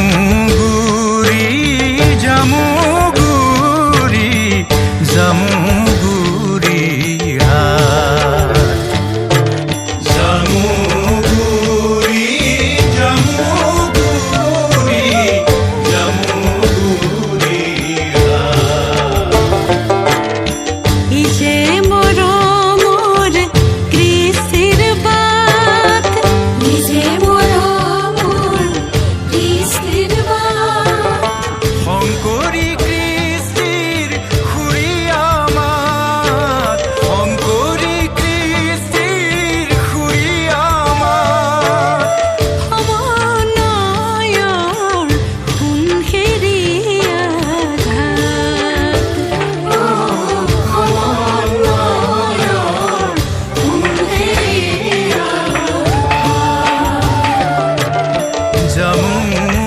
জামুগুৰি জামুগুৰি জামুগুৰি হাট জামুগুৰি জামুগুৰি জামুগুৰি হাট এই যে মৰমৰ কৃষ্ণৰ বাট এই যে মৰমৰ কৃষ্ণৰ বাট শংকৰী কৃষ্টিৰ খুৰীয়া মাত শংকৰী কৃষ্টিৰ খুৰীয়া মাত সমনয়ৰ সোণসেৰীয়া ঘাট জামু